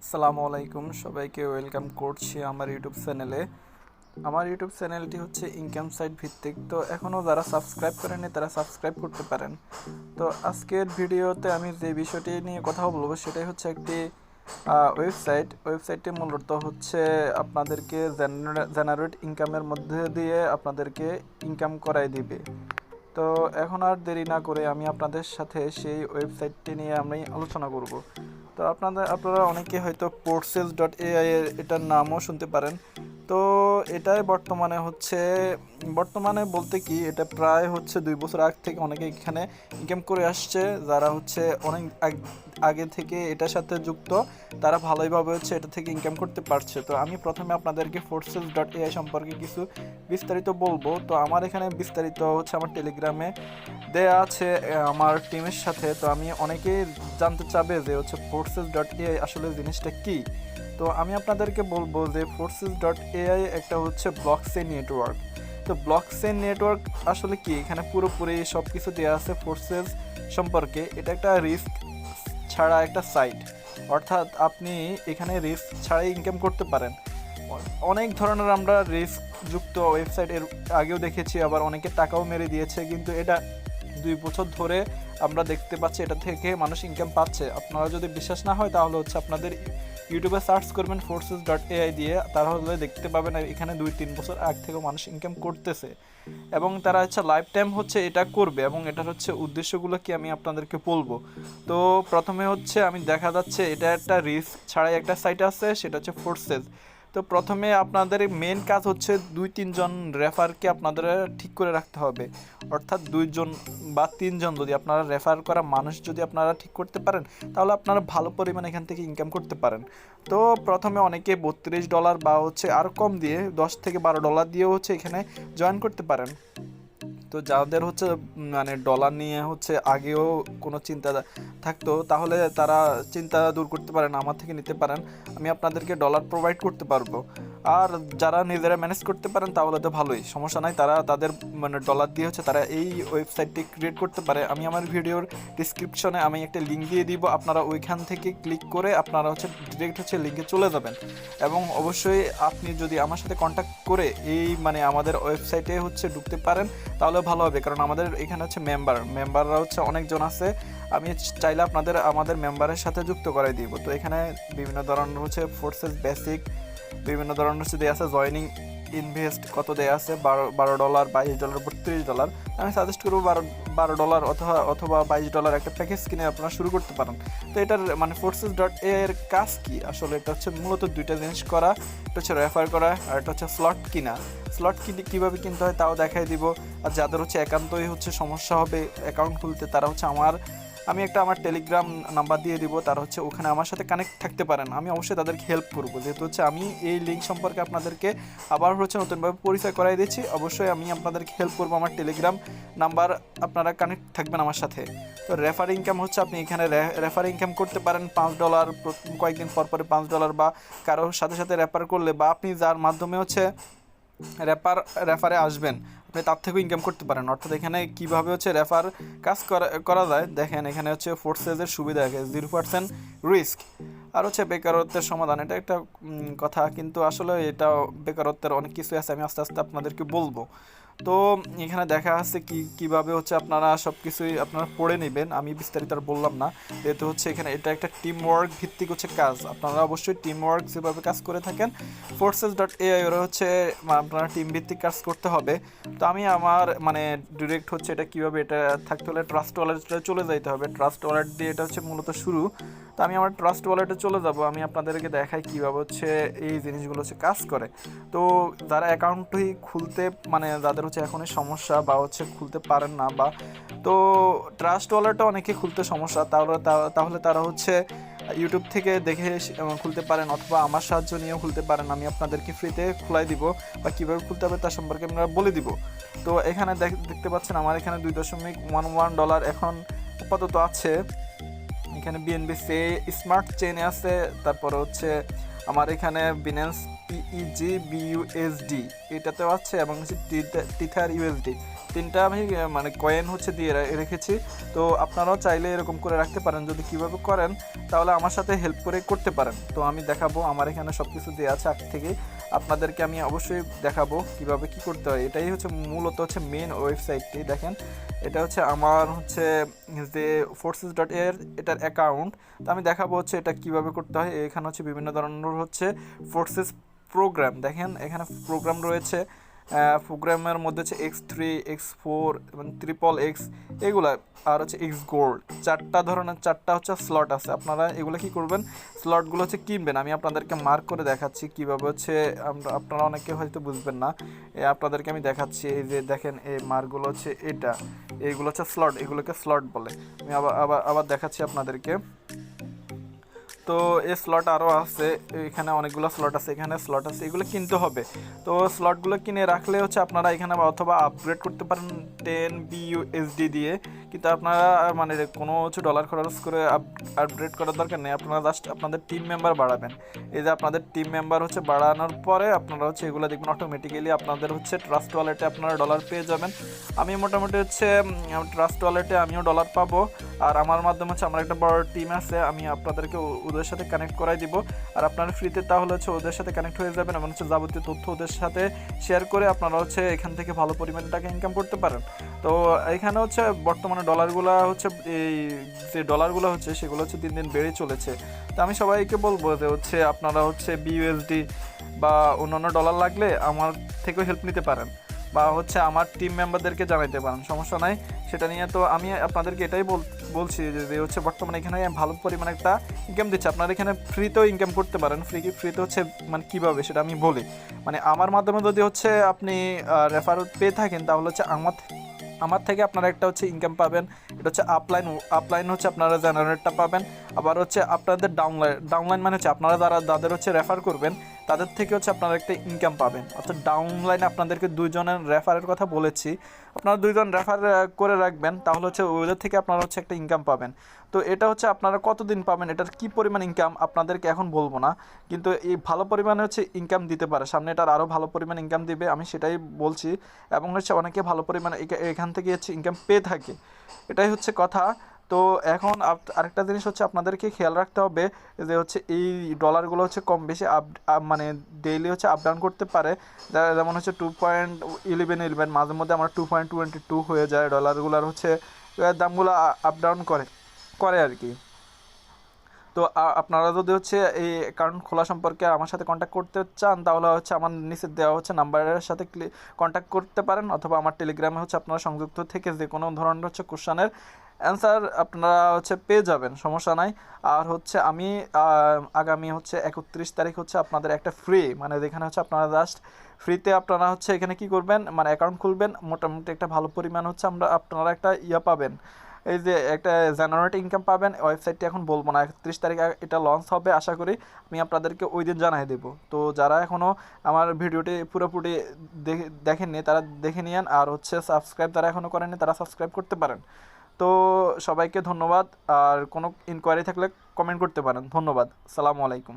আসসালামু আলাইকুম, সবাইকে ওয়েলকাম করছি আমার ইউটিউব চ্যানেলে। আমার ইউটিউব চ্যানেলটি হচ্ছে ইনকাম সাইট ভিত্তিক, তো এখনও যারা সাবস্ক্রাইব করেনি তারা সাবস্ক্রাইব করতে পারেন। তো আজকের ভিডিওতে আমি যে বিষয়টি নিয়ে কথা বলবো সেটাই হচ্ছে একটি ওয়েবসাইটটি মূলত হচ্ছে আপনাদেরকে জেনারেট ইনকামের মধ্যে দিয়ে আপনাদেরকে ইনকাম করাই দিবে। তো এখন আর দেরি না করে আমি আপনাদের সাথে সেই ওয়েবসাইটটি নিয়ে আমি আলোচনা করব। তো আপনারা অনেকে হয়তো Porces.ai এটার নামও শুনতে পারেন। তো এটাই বর্তমানে বলতে কি, এটা প্রায় হচ্ছে 2 বছর আগ থেকে অনেকে এখানে ইনকাম করে আসছে। যারা হচ্ছে অনেক আগে থেকে এটার সাথে যুক্ত, তারা ভালোইভাবে হচ্ছে এটা থেকে ইনকাম করতে পারছে। তো আমি প্রথমে আপনাদেরকে Porces.ai সম্পর্কে কিছু বিস্তারিত বলবো। তো আমার এখানে বিস্তারিত হচ্ছে আমার টেলিগ্রামে দেয়া আছে আমার টিমের সাথে। তো আমি অনেকেই জানতে চাবে যে হচ্ছে Porces.ai আসলে জিনিসটা কি। তো আমি আপনাদেরকে বলবো যে Porces.ai একটা হচ্ছে ব্লকচেইন নেটওয়ার্ক। তো ব্লকচেইন নেটওয়ার্ক আসলে কি, এখানে পুরোপুরি সব কিছু দেওয়া আছে Porces সম্পর্কে। এটা একটা রিস্ক ছাড়া একটা সাইট, অর্থাৎ আপনি এখানে রিস্ক ছাড়াই ইনকাম করতে পারেন। অনেক ধরনের আমরা রিস্ক যুক্ত ওয়েবসাইট এর আগেও দেখেছি, আবার অনেকে টাকাও মেরে দিয়েছে, কিন্তু এটা 2 বছর ধরে আমরা দেখতে পাচ্ছি এটা থেকে মানুষ ইনকাম পাচ্ছে। আপনারা যদি বিশ্বাস না হয় তাহলে হচ্ছে আপনাদের ইউটিউবে সার্চ করবেন Porces.ai দিয়ে, তাহলে দেখতে পাবেন এখানে 2-3 বছর আগ থেকেও মানুষ ইনকাম করতেছে এবং তারা হচ্ছে লাইফ টাইম হচ্ছে এটা করবে। এবং এটার হচ্ছে উদ্দেশ্যগুলো কি আমি আপনাদেরকে বলবো। তো প্রথমে হচ্ছে আমি দেখা যাচ্ছে এটা একটা রিস্ক ছাড়াই একটা সাইট আছে, সেটা হচ্ছে Porces। তো প্রথমে আপনাদের মেন কাজ হচ্ছে 2-3 জন রেফারকে আপনাদের ঠিক করে রাখতে হবে। অর্থাৎ 2 জন বা 3 জন যদি আপনারা রেফার করা মানুষ যদি আপনারা ঠিক করতে পারেন, তাহলে আপনারা ভালো পরিমাণে এখান থেকে ইনকাম করতে পারেন। তো প্রথমে অনেকে $32 বা হচ্ছে আরও কম দিয়ে $10 থেকে $12 দিয়েও হচ্ছে এখানে জয়েন করতে পারেন। তো যাদের হচ্ছে মানে ডলার নিয়ে হচ্ছে আগেও কোনো চিন্তা থাকতো, তাহলে তারা চিন্তা দূর করতে পারেন, আমার থেকে নিতে পারেন। আমি আপনাদেরকে ডলার প্রোভাইড করতে পারবো। আর যারা নিজেরা ম্যানেজ করতে পারেন তাহলে তো ভালোই, সমস্যা নাই। তারা তাদের মানে ডলার দিয়ে হচ্ছে তারা এই ওয়েবসাইটটি ক্রিয়েট করতে পারে। আমি আমার ভিডিওর ডিসক্রিপশনে আমি একটা লিঙ্ক দিয়ে দিব, আপনারা ওইখান থেকে ক্লিক করে আপনারা হচ্ছে ডিরেক্ট হচ্ছে লিঙ্কে চলে যাবেন। এবং অবশ্যই আপনি যদি আমার সাথে কন্ট্যাক্ট করে এই মানে আমাদের ওয়েবসাইটে হচ্ছে ঢুকতে পারেন তাহলে ভালো হবে, কারণ আমাদের এখানে হচ্ছে মেম্বাররা হচ্ছে অনেকজন আছে। আমি চাইলে আমাদের মেম্বারের সাথে যুক্ত করাই দিব। তো এখানে বিভিন্ন ধরনের হচ্ছে Porces বেসিক, বিভিন্ন ধরনের হচ্ছে দেওয়া আছে জয়নিং ইনভেস্ট কত দেওয়া আছে, $12, $22, $32। আমি সাজেস্ট করবো $12 অথবা $22 একটা প্যাকেজ কিনে আপনারা শুরু করতে পারেন। তো এটার মানে Porces.ai এর কাজ কি আসলে, এটা হচ্ছে মূলত 2টা জিনিস করা। এটা হচ্ছে রেফার করা আর এটা হচ্ছে স্লট কিনা। স্লট কীভাবে কিনতে হয় তাও দেখাই দিব। আর যাদের হচ্ছে একান্তই হচ্ছে সমস্যা হবে অ্যাকাউন্ট খুলতে, তারা হচ্ছে আমি আমার টেলিগ্রাম নাম্বার দিয়ে দিব, তারা হচ্ছে ওখানে আমার সাথে কানেক্ট থাকতে পারেন। আমি অবশ্যই তাদেরকে হেল্প করবো, যেহেতু হচ্ছে আমি এই লিঙ্ক সম্পর্কে আপনাদেরকে আবার হচ্ছে নতুনভাবে পরিচয় করাই দিচ্ছি। অবশ্যই আমি আপনাদেরকে হেল্প করবো। আমার টেলিগ্রাম নাম্বার আপনারা কানেক্ট থাকবেন আমার সাথে। তো রেফার ইনকাম হচ্ছে আপনি এখানে রেফার ইনকাম করতে পারেন $5, কয়েকদিন পর পরে $5, বা কারোর সাথে সাথে রেফার করলে বা আপনি যার মাধ্যমে হচ্ছে রেফারে আসবেন আপনি তার থেকেও ইনকাম করতে পারেন। অর্থাৎ এখানে কীভাবে হচ্ছে রেফার কাজ করা যায় দেখেন। এখানে হচ্ছে Porces-এর সুবিধা আছে 0% রিস্ক আর হচ্ছে বেকারত্বের সমাধান। এটা একটা কথা, কিন্তু আসলে এটা বেকারত্বের অনেক কিছু আছে, আমি আস্তে আস্তে আপনাদেরকে বলবো। তো এখানে দেখা আছে কীভাবে হচ্ছে আপনারা সব কিছুই আপনারা পড়ে নেবেন, আমি বিস্তারিত আর বললাম না। যেহেতু হচ্ছে এখানে এটা একটা টিম ওয়ার্ক ভিত্তিক হচ্ছে কাজ, আপনারা অবশ্যই টিম ওয়ার্ক যেভাবে কাজ করে থাকেন Porces.ai ওরা হচ্ছে আপনারা টিম ভিত্তিক কাজ করতে হবে। তো আমি আমার মানে ডিরেক্ট হচ্ছে এটা কীভাবে, এটা থাকতে হলে ট্রাস্ট ওয়ালেটে চলে যাইতে হবে। ট্রাস্ট ওয়ালেট দিয়ে এটা হচ্ছে মূলত শুরু। তো আমি আমার ট্রাস্ট ওয়ালেটে চলে যাব, আমি আপনাদেরকে দেখাই কীভাবে হচ্ছে এই জিনিসগুলো হচ্ছে কাজ করে। তো যারা অ্যাকাউন্টই খুলতে মানে যাদের হচ্ছে এখনই সমস্যা বা হচ্ছে খুলতে পারেন না, বা তো ট্রাস্ট ওয়ালেটটা অনেকে খুলতে সমস্যা, তাহলে তারা হচ্ছে ইউটিউব থেকে দেখে খুলতে পারেন অথবা আমার সাহায্য নিয়েও খুলতে পারেন। আমি আপনাদেরকে ফ্রিতে খুলাই দিব, বা কীভাবে খুলতে হবে তার সম্পর্কে আমরা বলে দিব। তো এখানে দেখতে পাচ্ছেন আমার এখানে $2.11 এখন আপাতত আছে। এখানে BNB স্মার্ট চেইনে আছে, তারপরে হচ্ছে আমার এখানে Binance PEG BUSD এটাতেও আছে, এবং হচ্ছে Tether USD 3টা আমি মানে কয়েন হচ্ছে দিয়ে রেখেছি। তো আপনারাও চাইলে এরকম করে রাখতে পারেন, যদি কীভাবে করেন তাহলে আমার সাথে হেল্প করে করতে পারেন। তো আমি দেখাবো, আমার এখানে সব কিছু দেওয়া আছে আগে থেকেই, আপনাদেরকে আমি অবশ্যই দেখাবো কীভাবে কী করতে হয়। এটাই হচ্ছে মূলত হচ্ছে মেন ওয়েবসাইটটি। দেখেন এটা হচ্ছে আমার হচ্ছে যে forces.air এটার অ্যাকাউন্ট। তো আমি দেখাবো হচ্ছে এটা কিভাবে করতে হয়। এখানে হচ্ছে বিভিন্ন ধরনের হচ্ছে ফোর্সেস প্রোগ্রাম, দেখেন এখানে প্রোগ্রাম রয়েছে। প্রোগ্রামের মধ্যে হচ্ছে X3, X4 এবং XXX এগুলা, আর হচ্ছে X গোল্ড, 4টা ধরনের 4টা হচ্ছে স্লট আছে। আপনারা এগুলো কি করবেন, স্লটগুলো হচ্ছে কিনবেন। আমি আপনাদেরকে মার্ক করে দেখাচ্ছি কীভাবে হচ্ছে, আপনারা অনেকে হয়তো বুঝবেন না, আপনাদেরকে আমি দেখাচ্ছি। এই যে দেখেন এই মার্কগুলো হচ্ছে এটা, এইগুলো হচ্ছে স্লট, এগুলোকে স্লট বলে। আমি আবার দেখাচ্ছি আপনাদেরকে। তো এই স্লট আরও আছে, এখানে অনেকগুলো স্লট আছে, এখানে স্লট আছে, এগুলো কিনতে হবে। তো স্লটগুলো কিনে রাখলে হচ্ছে আপনারা এখানে অথবা আপগ্রেড করতে পারেন 10 BUSD দিয়ে, কিন্তু আপনারা মানে কোনো হচ্ছে ডলার খরচ করে আপগ্রেড করার দরকার নেই। আপনারা জাস্ট আপনাদের টিম মেম্বার বাড়াবেন। এই যে আপনাদের টিম মেম্বার হচ্ছে বাড়ানোর পরে আপনারা হচ্ছে এগুলো দেখবেন অটোমেটিক্যালি আপনাদের হচ্ছে ট্রাস্ট ওয়ালেটে আপনারা ডলার পেয়ে যাবেন। আমি মোটামুটি হচ্ছে ট্রাস্ট ওয়ালেটে আমিও ডলার পাবো, আর আমার মাধ্যমে হচ্ছে আমার একটা বড় টিম আছে, আমি আপনাদেরকে ওদের সাথে কানেক্ট করাই দিব। আর আপনারা ফ্রিতে তাহলে হচ্ছে ওদের সাথে কানেক্ট হয়ে যাবেন এবং হচ্ছে যাবতীয় তথ্য ওদের সাথে শেয়ার করে আপনারা হচ্ছে এখান থেকে ভালো পরিমাণে টাকা ইনকাম করতে পারেন। তো এখানে হচ্ছে বর্তমানে ডলারগুলো হচ্ছে, এই যে ডলারগুলো হচ্ছে সেগুলো হচ্ছে দিন দিন বেড়ে চলেছে। তো আমি সবাইকে বলবো যে হচ্ছে আপনারা হচ্ছে BUSD বা অন্যান্য ডলার লাগলে আমার থেকেও হেল্প নিতে পারেন, বা হচ্ছে আমার টিম মেম্বারদেরকে জানাইতে পারেন, সমস্যা নাই সেটা নিয়ে। তো আমি আপনাদেরকে এটাই বলছি যে হচ্ছে বর্তমানে এখানে ভালো পরিমাণে একটা ইনকাম দিচ্ছে। আপনারা এখানে ফ্রিতেও ইনকাম করতে পারেন। ফ্রিতে হচ্ছে মানে কীভাবে সেটা আমি বলি, মানে আমার মাধ্যমে যদি হচ্ছে আপনি রেফার পেয়ে থাকেন তাহলে হচ্ছে আমার থেকে আপনারা একটা হচ্ছে ইনকাম পাবেন। এটা হচ্ছে আপলাইন হচ্ছে আপনারা জেনারেটটা পাবেন। আবার হচ্ছে আপনাদের ডাউনলাইন মানে হচ্ছে আপনারা যাদের হচ্ছে রেফার করবেন তাদের থেকে হচ্ছে আপনারা একটা ইনকাম পাবেন। অর্থাৎ ডাউনলাইনে আপনাদেরকে 2 জনের রেফারের কথা বলেছি, আপনারা 2 জন রেফার করে রাখবেন, তাহলে হচ্ছে ওদের থেকে আপনারা হচ্ছে একটা ইনকাম পাবেন। তো এটা হচ্ছে আপনারা কতদিন পাবেন, এটার কী পরিমাণ ইনকাম আপনাদেরকে এখন বলবো না, কিন্তু এই ভালো পরিমাণে হচ্ছে ইনকাম দিতে পারে, সামনে এটার আরও ভালো পরিমাণ ইনকাম দিবে, আমি সেটাই বলছি। এবং হচ্ছে অনেকে ভালো পরিমাণে এখান থেকে হচ্ছে ইনকাম পেয়ে থাকে, এটাই হচ্ছে কথা। তো এখন আরেকটা জিনিস হচ্ছে আপনাদেরকে খেয়াল রাখতে হবে যে হচ্ছে এই ডলারগুলো হচ্ছে কম বেশি মানে ডেইলি হচ্ছে আপ ডাউন করতে পারে। যেমন হচ্ছে 2.11 মাঝে মধ্যে আমার 2.22 হয়ে যায়, ডলারগুলোর হচ্ছে দামগুলো আপ ডাউন করে আর কি। তো আপনারা যদি হচ্ছে এই অ্যাকাউন্ট খোলা সম্পর্কে আমার সাথে কন্ট্যাক্ট করতে চান তাহলে হচ্ছে আমার নিচে দেওয়া হচ্ছে নাম্বারের সাথে কন্ট্যাক্ট করতে পারেন, অথবা আমার টেলিগ্রামে হচ্ছে আপনারা সংযুক্ত থেকে যে কোনো ধরনের হচ্ছে কোশ্চেনের অ্যান্সার আপনারা হচ্ছে পেয়ে যাবেন, সমস্যা নাই। আর হচ্ছে আমি আগামী হচ্ছে 31 তারিখ হচ্ছে আপনাদের একটা ফ্রি, মানে যেখানে হচ্ছে আপনারা জাস্ট ফ্রিতে আপনারা হচ্ছে এখানে কি করবেন, মানে অ্যাকাউন্ট খুলবেন, মোটামুটি একটা ভালো পরিমাণ হচ্ছে আপনারা একটা পাবেন, এই যে একটা জেনারেট ইনকাম পাবেন। ওয়েবসাইটটি এখন বলবো না, 31 তারিখ এটা লঞ্চ হবে, আশা করি আমি আপনাদেরকে ওই দিন জানাই দেবো। তো যারা এখনও আমার ভিডিওটি পুরোপুরি দেখেননি তারা দেখে নিন, আর হচ্ছে সাবস্ক্রাইব যারা এখনও করেননি তারা সাবস্ক্রাইব করতে পারেন। তো সবাইকে ধন্যবাদ, আর কোনো ইনকোয়ারি থাকলে কমেন্ট করতে পারেন। ধন্যবাদ, আসসালামু আলাইকুম।